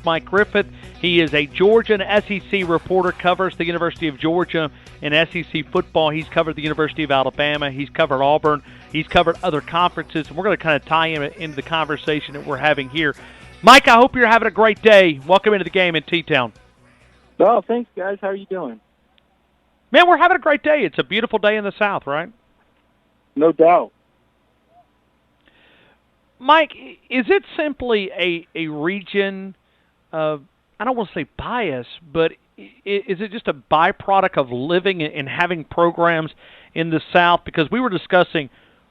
Mike Griffith. He is a Georgia and SEC reporter, covers the University of Georgia in SEC football. He's covered the University of Alabama. He's covered Auburn. He's covered other conferences. And we're going to kind of tie him into the conversation that we're having here. Mike, I hope you're having a great day. Welcome into the game in T-Town. Well, thanks, guys. How are you doing? Man, we're having a great day. It's a beautiful day in the South, right? No doubt. Mike, is it simply a region of, I don't want to say bias, but is it just a byproduct of living and having programs in the South? Because we were discussing,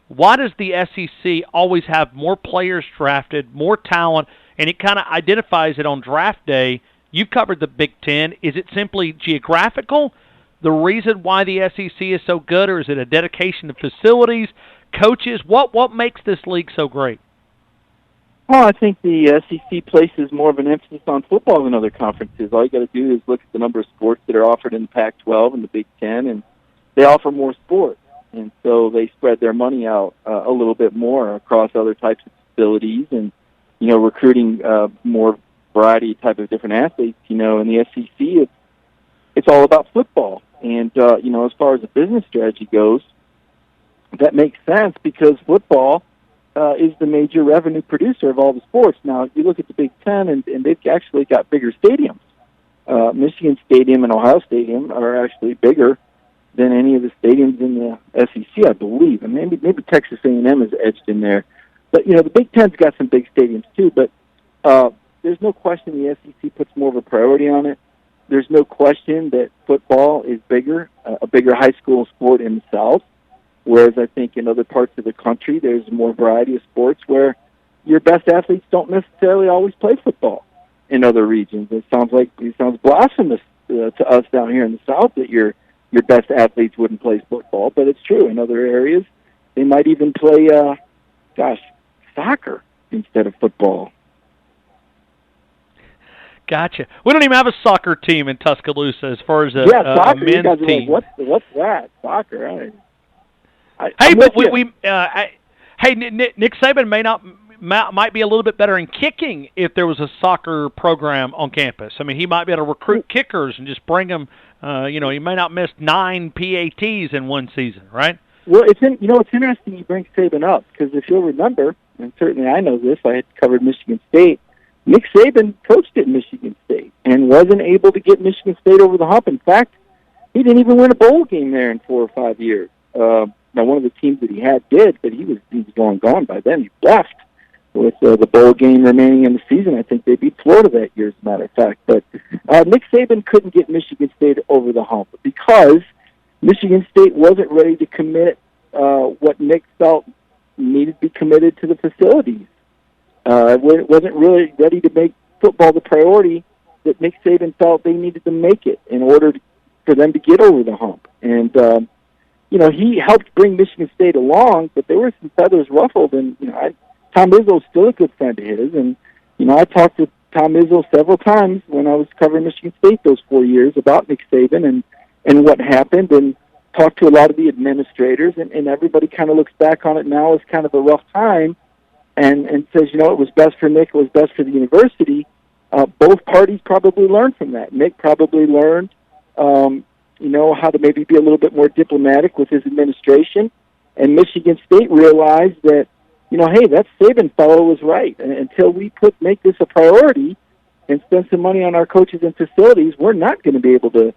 why does the SEC always have more players drafted, more talent, and it kind of identifies it on draft day? You've covered the Big Ten. Is it simply geographical, the reason why the SEC is so good, or is it a dedication to facilities, coaches? What makes this league so great? Well, I think the SEC places more of an emphasis on football than other conferences. All you got to do is look at the number of sports that are offered in the Pac-12 and the Big Ten, and they offer more sports. And so they spread their money out a little bit more across other types of facilities and, recruiting more variety type of different athletes. In the SEC, it's all about football. And, as far as the business strategy goes, that makes sense because football is the major revenue producer of all the sports. Now, you look at the Big Ten, and they've actually got bigger stadiums. Michigan Stadium and Ohio Stadium are actually bigger than any of the stadiums in the SEC, I believe. And maybe Texas A&M is edged in there. But, the Big Ten's got some big stadiums too. But there's no question the SEC puts more of a priority on it. There's no question that football is bigger, a bigger high school sport in the South. Whereas I think in other parts of the country, there's more variety of sports where your best athletes don't necessarily always play football in other regions. It sounds blasphemous to us down here in the South that your best athletes wouldn't play football, but it's true. In other areas, they might even play, soccer instead of football. Gotcha. We don't even have a soccer team in Tuscaloosa as far as a men's you guys team. Are like, what's that? Soccer, right? Nick Saban might be a little bit better in kicking if there was a soccer program on campus. I mean, he might be able to recruit kickers and just bring them. He may not miss 9 PATs in one season, right? Well, it's interesting you bring Saban up because if you'll remember, and certainly I know this, I had covered Michigan State. Nick Saban coached at Michigan State and wasn't able to get Michigan State over the hump. In fact, he didn't even win a bowl game there in 4 or 5 years. Now, one of the teams that he had did, but he was long gone by then. He left with the bowl game remaining in the season. I think they beat Florida that year, as a matter of fact. But Nick Saban couldn't get Michigan State over the hump because Michigan State wasn't ready to commit what Nick felt needed to be committed to the facilities. It wasn't really ready to make football the priority that Nick Saban felt they needed to make it in order for them to get over the hump. And he helped bring Michigan State along, but there were some feathers ruffled. And, Tom Izzo's still a good friend of his. And, I talked to Tom Izzo several times when I was covering Michigan State those 4 years about Nick Saban and what happened, and talked to a lot of the administrators. And everybody kind of looks back on it now as kind of a rough time and says, it was best for Nick, it was best for the university. Both parties probably learned from that. Nick probably learned how to maybe be a little bit more diplomatic with his administration. And Michigan State realized that, hey, that Saban fellow was right. And until we make this a priority and spend some money on our coaches and facilities, we're not going to be able to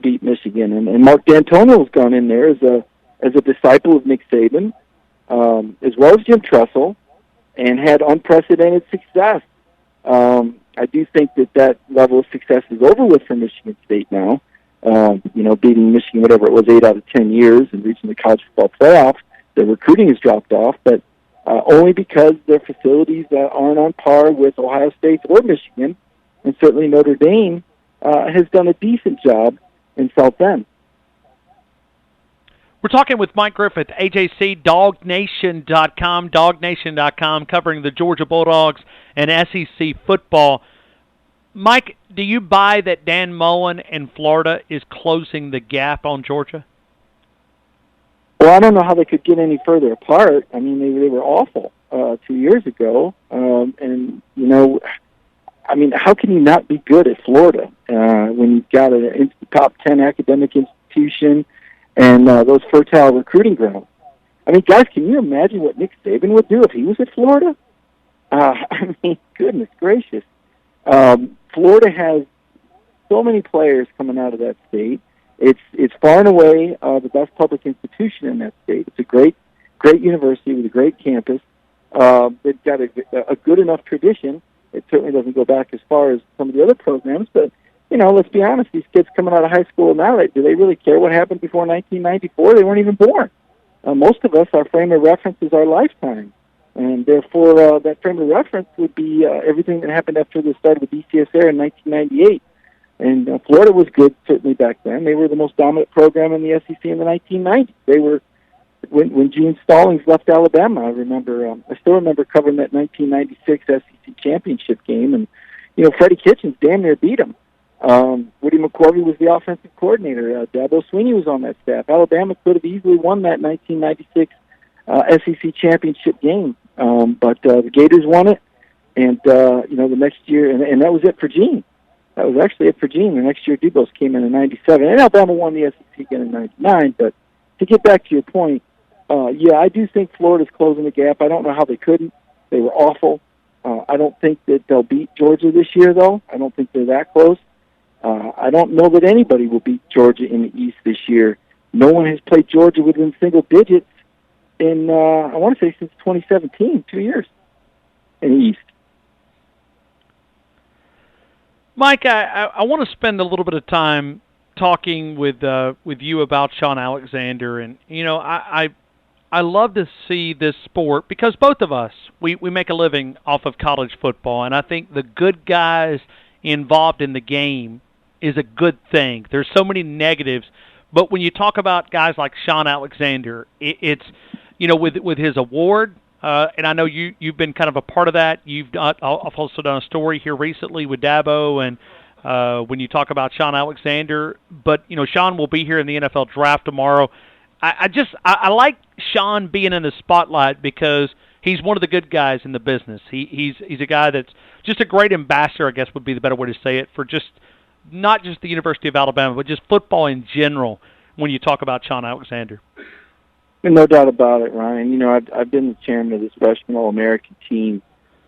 beat Michigan. And Mark D'Antonio's gone in there as a disciple of Nick Saban, as well as Jim Tressel, and had unprecedented success. I do think that level of success is over with for Michigan State now. Beating Michigan, whatever it was, 8 out of 10 years and reaching the college football playoff. The recruiting has dropped off, but only because their facilities aren't on par with Ohio State or Michigan, and certainly Notre Dame has done a decent job in South Bend. We're talking with Mike Griffith, AJC, DawgNation.com, covering the Georgia Bulldogs and SEC football. Mike, do you buy that Dan Mullen in Florida is closing the gap on Georgia? Well, I don't know how they could get any further apart. I mean, they were awful 2 years ago. And, I mean, how can you not be good at Florida when you've got a top 10 academic institution and those fertile recruiting grounds? I mean, guys, can you imagine what Nick Saban would do if he was at Florida? I mean, goodness gracious. Florida has so many players coming out of that state. It's far and away the best public institution in that state. It's a great university with a great campus. They've got a good enough tradition. It certainly doesn't go back as far as some of the other programs, but, let's be honest, these kids coming out of high school now, do they really care what happened before 1994? They weren't even born. Most of us, our frame of reference is our lifetime, and therefore that frame of reference would be everything that happened after the start of the BCS era in 1998. And Florida was good, certainly, back then. They were the most dominant program in the SEC in the 1990s. They were, when Gene Stallings left Alabama, I still remember covering that 1996 SEC championship game, and, Freddie Kitchens damn near beat him. Woody McCorvey was the offensive coordinator. Dabo Swinney was on that staff. Alabama could have easily won that 1996 SEC championship game, but the Gators won it, and, the next year, and that was it for Gene. That was actually it for Gene. The next year, Dubose came in 97, and Alabama won the SEC again in 99. But to get back to your point, yeah, I do think Florida's closing the gap. I don't know how they couldn't. They were awful. I don't think that they'll beat Georgia this year, though. I don't think they're that close. I don't know that anybody will beat Georgia in the East this year. No one has played Georgia within single digits in, I want to say, since 2017, 2 years in the East. Mike, I want to spend a little bit of time talking with you about Sean Alexander, and I love to see this sport because both of us we make a living off of college football, and I think the good guys involved in the game is a good thing. There's so many negatives, but when you talk about guys like Sean Alexander, it's with his award. And I know you've been kind of a part of that. I've also done a story here recently with Dabo, and when you talk about Sean Alexander. But Sean will be here in the NFL draft tomorrow. I like Sean being in the spotlight because he's one of the good guys in the business. He's a guy that's just a great ambassador, I guess would be the better way to say it, for just not just the University of Alabama, but just football in general. When you talk about Sean Alexander. No doubt about it, Ryan. I've been the chairman of this freshman All-American team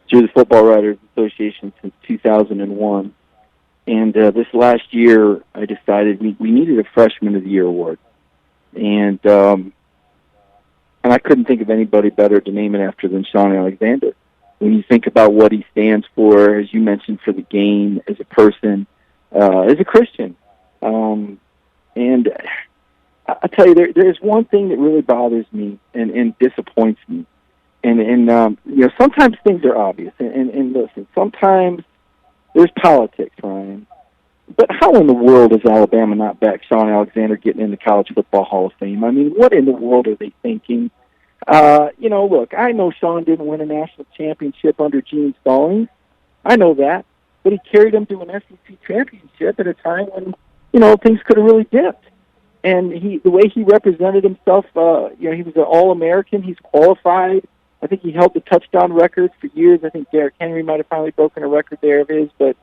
through the Football Writers Association since 2001. And this last year, I decided we needed a Freshman of the Year award. And I couldn't think of anybody better to name it after than Sean Alexander. When you think about what he stands for, as you mentioned, for the game, as a person, as a Christian. And I tell you, there's one thing that really bothers me and disappoints me, and sometimes things are obvious. And listen, sometimes there's politics, Ryan. But how in the world does Alabama not back Sean Alexander getting in the College Football Hall of Fame? I mean, what in the world are they thinking? Look, I know Sean didn't win a national championship under Gene Stallings. I know that, but he carried them to an SEC championship at a time when things could have really dipped. And the way he represented himself, he was an All-American. He's qualified. I think he held the touchdown record for years. I think Derrick Henry might have finally broken a record there of his. But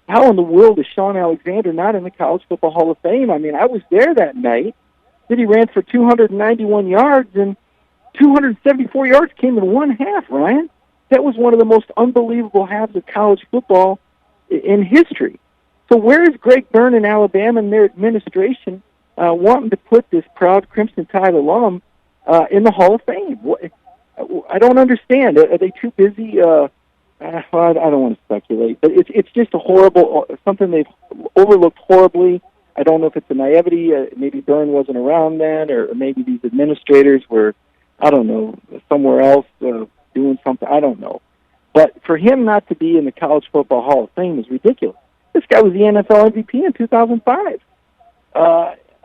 how in the world is Sean Alexander not in the College Football Hall of Fame? I mean, I was there that night. He ran for 291 yards, and 274 yards came in one half, Ryan. That was one of the most unbelievable halves of college football in history. So where is Greg Byrne in Alabama and their administration wanting to put this proud Crimson Tide alum in the Hall of Fame? I don't understand. Are they too busy? I don't want to speculate, but it's just a horrible something they've overlooked horribly. I don't know if it's a naivety. Maybe Byrne wasn't around then, or maybe these administrators were, I don't know, somewhere else doing something. I don't know. But for him not to be in the College Football Hall of Fame is ridiculous. This guy was the NFL MVP in 2005.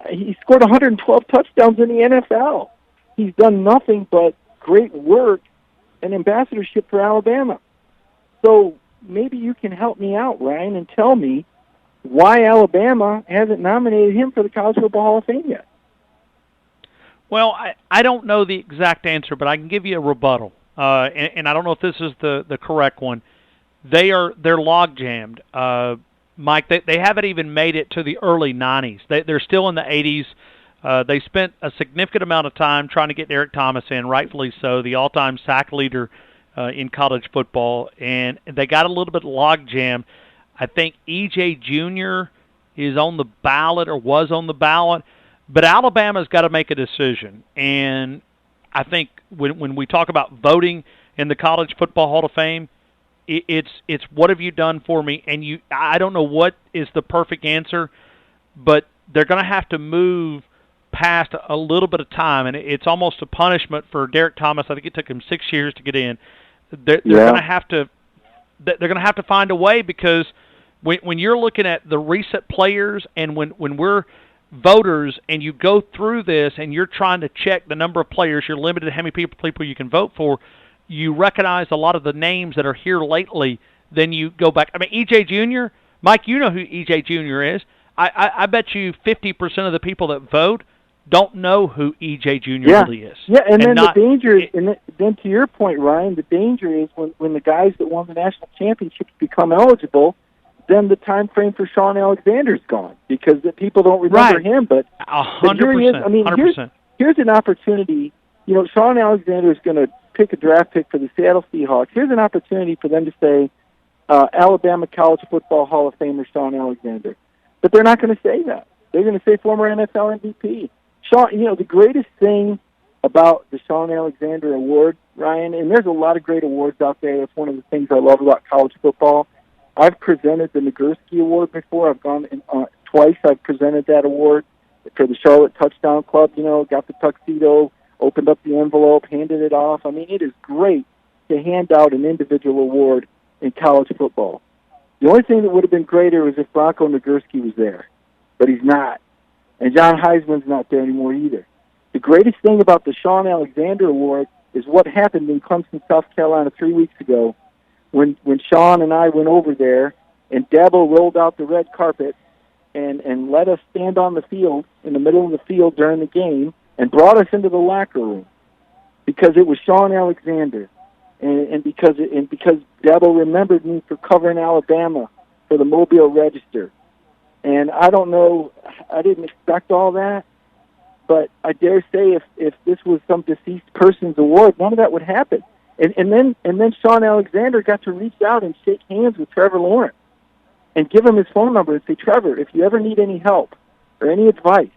He scored 112 touchdowns in the NFL. He's done nothing but great work and ambassadorship for Alabama. So maybe you can help me out, Ryan, and tell me why Alabama hasn't nominated him for the College Football Hall of Fame yet. Well, I don't know the exact answer, but I can give you a rebuttal. And I don't know if this is the correct one. they're log jammed. Mike, they haven't even made it to the early 90s. They're still in the 80s. They spent a significant amount of time trying to get Derek Thomas in, rightfully so, the all-time sack leader in college football, and they got a little bit log jammed. I think E.J. Jr. is on the ballot or was on the ballot, but Alabama's got to make a decision. And I think when we talk about voting in the College Football Hall of Fame, it's what have you done for me? And I don't know what is the perfect answer, but they're going to have to move past a little bit of time, and it's almost a punishment for Derek Thomas. I think it took him 6 years to get in. They're going to have to. They're going to have to find a way, because when you're looking at the recent players, and when we're voters and you go through this and you're trying to check the number of players, you're limited to how many people you can vote for. You recognize a lot of the names that are here lately. Then you go back. I mean, E.J. Jr., Mike, you know who E.J. Jr. is. I bet you 50% of the people that vote don't know who E.J. Jr. really is. Yeah, and then the danger is, and then to your point, Ryan, the danger is when the guys that won the national championships become eligible, then the time frame for Sean Alexander's gone, because the people don't remember him. But 100%. Here he is. I mean, 100%. Here's an opportunity. You know, Sean Alexander is going to pick a draft pick for the Seattle Seahawks. Here's an opportunity for them to say, Alabama College Football Hall of Famer Sean Alexander. But they're not going to say that. They're going to say former NFL MVP. Sean, you know, the greatest thing about the Sean Alexander Award, Ryan, and there's a lot of great awards out there. That's one of the things I love about college football. I've presented the Nagurski Award before. I've gone twice. I've presented that award for the Charlotte Touchdown Club. You know, got the tuxedo, opened up the envelope, handed it off. I mean, it is great to hand out an individual award in college football. The only thing that would have been greater was if Bronco Nagurski was there, but he's not. And John Heisman's not there anymore either. The greatest thing about the Sean Alexander Award is what happened in Clemson, South Carolina 3 weeks ago when Sean and I went over there and Dabo rolled out the red carpet and let us stand on the field, in the middle of the field during the game, and brought us into the locker room because it was Sean Alexander. And because Dabo remembered me for covering Alabama for the Mobile Register. And I don't know, I didn't expect all that, but I dare say if this was some deceased person's award, none of that would happen. And then Sean Alexander got to reach out and shake hands with Trevor Lawrence and give him his phone number and say, Trevor, if you ever need any help or any advice,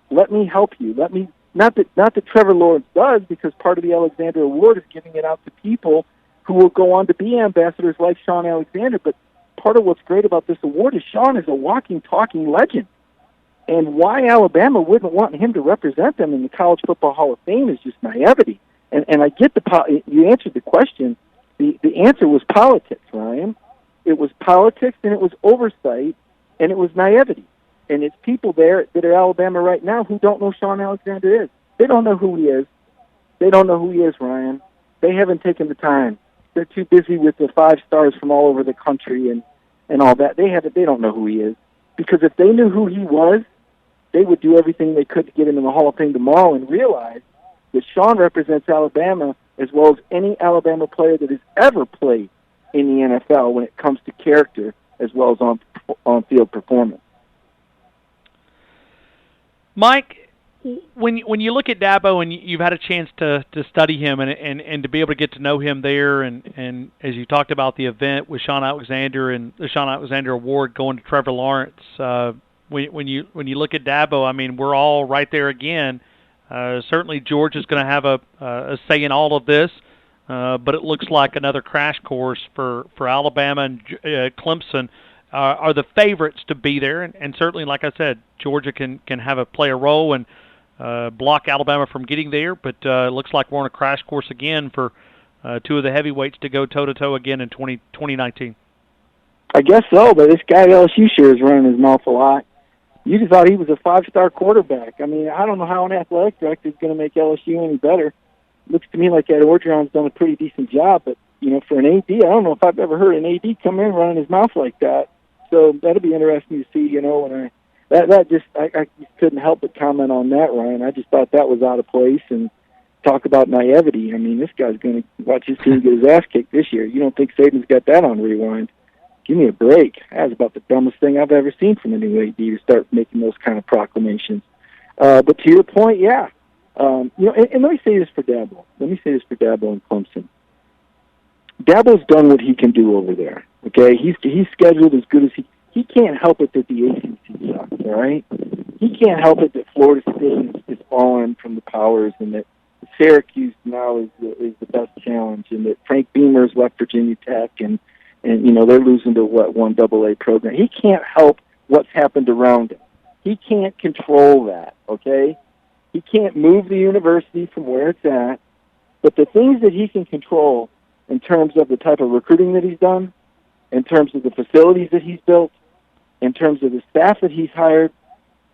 let me help you. Let me not that Trevor Lawrence does, because part of the Alexander Award is giving it out to people who will go on to be ambassadors like Sean Alexander, but part of what's great about this award is Sean is a walking, talking legend. And why Alabama wouldn't want him to represent them in the College Football Hall of Fame is just naivety. And I get you answered the question. The answer was politics, Ryan. It was politics, and it was oversight, and it was naivety. And it's people there that are Alabama right now who don't know Sean Alexander is. They don't know who he is. They don't know who he is, Ryan. They haven't taken the time. They're too busy with the 5 stars from all over the country and all that. They don't know who he is. Because if they knew who he was, they would do everything they could to get him in the Hall of Fame tomorrow and realize that Sean represents Alabama as well as any Alabama player that has ever played in the NFL when it comes to character as well as on-field performance. Mike, when you look at Dabo and you've had a chance to study him and to be able to get to know him there, and as you talked about the event with Sean Alexander and the Sean Alexander Award going to Trevor Lawrence, when you look at Dabo, I mean, we're all right there again. Certainly Georgia's going to have a say in all of this, but it looks like another crash course for Alabama and Clemson. Are the favorites to be there, and certainly, like I said, Georgia can play a role and block Alabama from getting there. But it looks like we're on a crash course again for 2 of the heavyweights to go toe-to-toe again in 2019. I guess so, but this guy at LSU sure is running his mouth a lot. You just thought he was a 5-star quarterback. I mean, I don't know how an athletic director is going to make LSU any better. Looks to me like Ed Orgeron's done a pretty decent job, but for an AD, I don't know if I've ever heard an AD come in running his mouth like that. So that'll be interesting to see, when I just couldn't help but comment on that, Ryan. I just thought that was out of place, and talk about naivety. I mean, this guy's going to watch his team get his ass kicked this year. You don't think Saban's got that on rewind? Give me a break. That was about the dumbest thing I've ever seen from a new AD to start making those kind of proclamations. But to your point, yeah. And let me say this for Dabo. And Clemson. Dabo's done what he can do over there. Okay, he's scheduled as good as he can't help it that the ACC sucks. All right, he can't help it that Florida State is fallen from the powers, and that Syracuse now is the best challenge, and that Frank Beamer's left Virginia Tech, and they're losing to one AA program. He can't help what's happened around him. He can't control that. Okay, he can't move the university from where it's at, but the things that he can control in terms of the type of recruiting that he's done, in terms of the facilities that he's built, in terms of the staff that he's hired,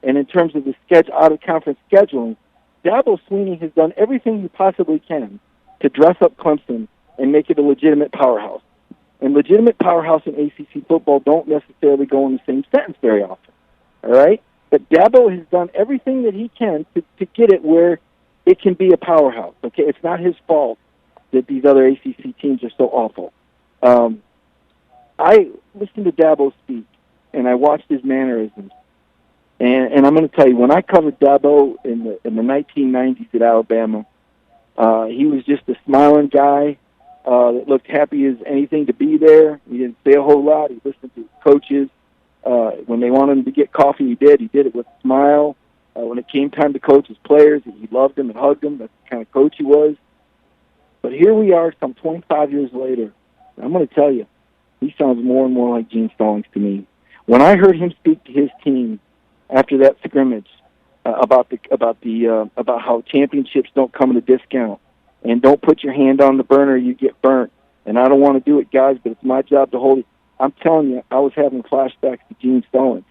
and in terms of the out-of-conference scheduling, Dabo Swinney has done everything he possibly can to dress up Clemson and make it a legitimate powerhouse. And legitimate powerhouse and ACC football don't necessarily go in the same sentence very often, all right? But Dabo has done everything that he can to get it where it can be a powerhouse, okay? It's not his fault that these other ACC teams are so awful. I listened to Dabo speak, and I watched his mannerisms. And I'm going to tell you, when I covered Dabo in the 1990s at Alabama, he was just a smiling guy that looked happy as anything to be there. He didn't say a whole lot. He listened to his coaches. When they wanted him to get coffee, he did. He did it with a smile. When it came time to coach his players, he loved them and hugged them. That's the kind of coach he was. But here we are some 25 years later. I'm going to tell you, he sounds more and more like Gene Stallings to me. When I heard him speak to his team after that scrimmage about how championships don't come at a discount, and don't put your hand on the burner, you get burnt. And I don't want to do it, guys, but it's my job to hold it. I'm telling you, I was having flashbacks to Gene Stallings.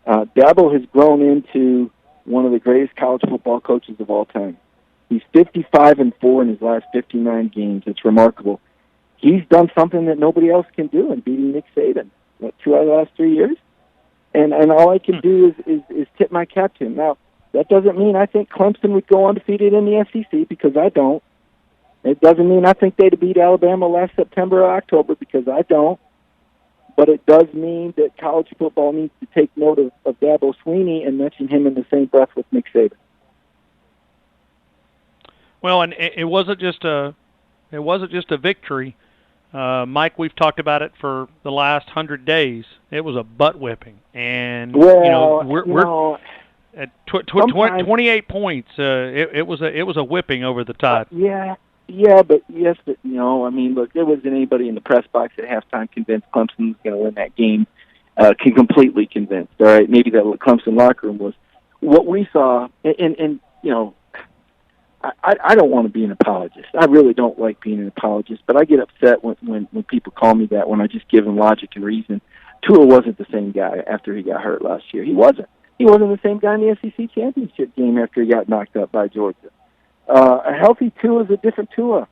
Dabo has grown into one of the greatest college football coaches of all time. He's 55-4 in his last 59 games. It's remarkable. He's done something that nobody else can do in beating Nick Saban. 2 out of the last 3 years? And all I can do is tip my cap to him. Now, that doesn't mean I think Clemson would go undefeated in the SEC, because I don't. It doesn't mean I think they'd beat Alabama last September or October, because I don't. But it does mean that college football needs to take note of Dabo Swinney and mention him in the same breath with Nick Saban. Well, and it wasn't just a victory, Mike. We've talked about it for the last 100 days. It was a butt whipping, and we're at 28 points. It was a whipping over the Tide. But I mean, look, there wasn't anybody in the press box at halftime convinced Clemson was going to win that game. Completely convinced. All right, maybe that Clemson locker room was. What we saw, and I don't want to be an apologist. I really don't like being an apologist, but I get upset when people call me that, when I just give them logic and reason. Tua wasn't the same guy after he got hurt last year. He wasn't. He wasn't the same guy in the SEC championship game after he got knocked up by Georgia. A healthy Tua is a different Tua.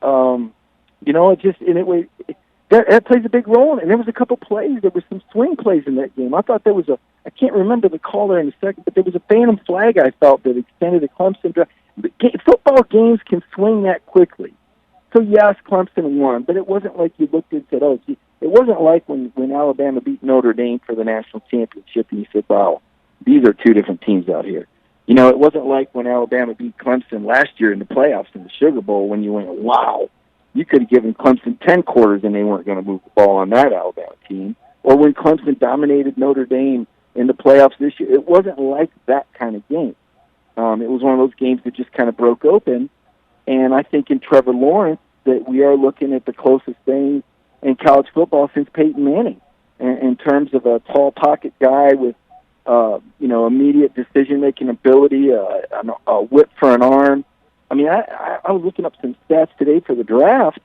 That plays a big role. And there was a couple plays. There were some swing plays in that game. I thought there was I can't remember the call there in a second, but there was a phantom flag, I felt, that extended the Clemson drive. Football games can swing that quickly. So, yes, Clemson won, but it wasn't like you looked and said, oh, gee. It wasn't like when Alabama beat Notre Dame for the national championship and you said, wow, these are two different teams out here. It wasn't like when Alabama beat Clemson last year in the playoffs in the Sugar Bowl when you went, wow, you could have given Clemson 10 quarters and they weren't going to move the ball on that Alabama team. Or when Clemson dominated Notre Dame in the playoffs this year. It wasn't like that kind of game. It was one of those games that just kind of broke open. And I think in Trevor Lawrence that we are looking at the closest thing in college football since Peyton Manning in terms of a tall pocket guy with immediate decision-making ability, a whip for an arm. I mean, I was looking up some stats today for the draft,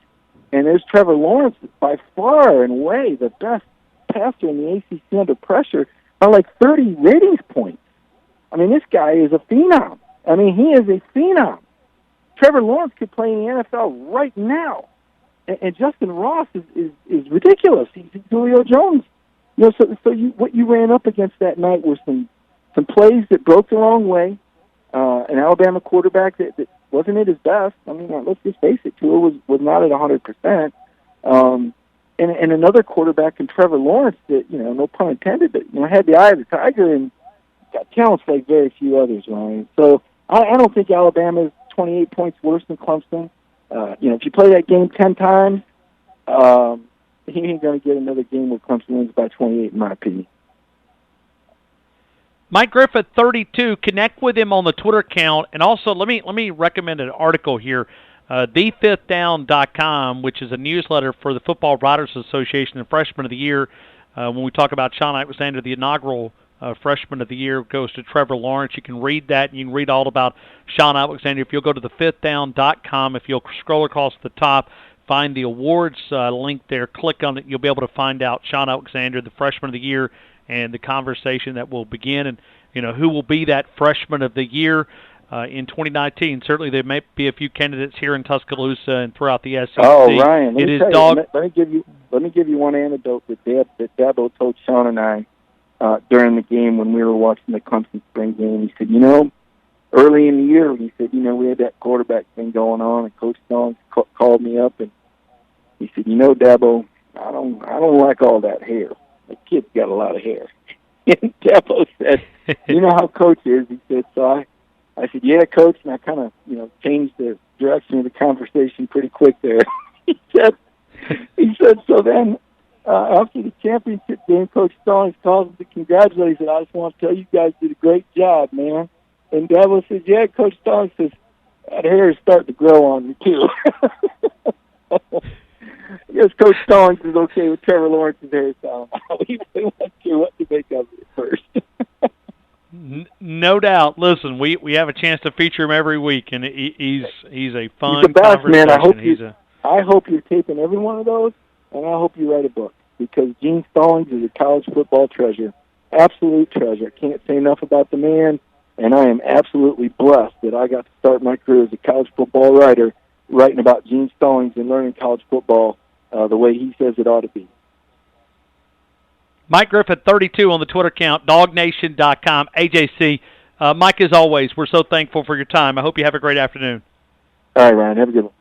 and there's Trevor Lawrence, by far and away the best passer in the ACC under pressure, by like 30 ratings points. I mean, this guy is a phenom. I mean, he is a phenom. Trevor Lawrence could play in the NFL right now. And Justin Ross is ridiculous. He's Julio Jones. What you ran up against that night were some plays that broke the wrong way. An Alabama quarterback that wasn't at his best. I mean, let's just face it, Tua was not at 100%. And another quarterback in Trevor Lawrence that, no pun intended, but, had the eye of the tiger and got talents like very few others, Ryan. So I don't think Alabama's 28 points worse than Clemson. If you play that game 10 times, he ain't going to get another game where Clemson wins by 28, in my opinion. Mike Griffith, 32. Connect with him on the Twitter account, and also let me recommend an article here, thefifthdown.com, which is a newsletter for the Football Writers Association and Freshman of the Year. When we talk about Sean Alexander, the inaugural Freshman of the Year goes to Trevor Lawrence. You can read that, and you can read all about Sean Alexander. If you'll go to thefifthdown.com, if you'll scroll across the top, find the awards link there, click on it, you'll be able to find out Sean Alexander, the Freshman of the Year, and the conversation that will begin, and who will be that Freshman of the Year in 2019. Certainly, there may be a few candidates here in Tuscaloosa and throughout the SEC. Oh, Ryan, let me give you one anecdote that Dabo told Sean and I during the game when we were watching the Clemson spring game. He said, early in the year, he said, we had that quarterback thing going on, and Coach Stone called me up, and he said, Dabo, I don't like all that hair. The kid's got a lot of hair. And Dabo said, you know how Coach is. He said, so I said, yeah, Coach, and I kind of, changed the direction of the conversation pretty quick there. he said, so then after the championship game, Coach Stallings calls him to congratulate. He said, I just want to tell you guys did a great job, man. And Dabo says, yeah, Coach Stallings says, that hair is starting to grow on me, too. I guess Coach Stallings is okay with Trevor Lawrence's hairstyle. We wasn't sure what to make of it at first. No doubt. Listen, we have a chance to feature him every week, and he's a fun he's the best, conversation. Man. I hope you're taping every one of those, and I hope you write a book, because Gene Stallings is a college football treasure, absolute treasure. Can't say enough about the man, and I am absolutely blessed that I got to start my career as a college football writer, writing about Gene Stallings and learning college football the way he says it ought to be. Mike Griffith, 32 on the Twitter account, DawgNation.com, AJC. Mike, as always, we're so thankful for your time. I hope you have a great afternoon. All right, Ryan. Have a good one.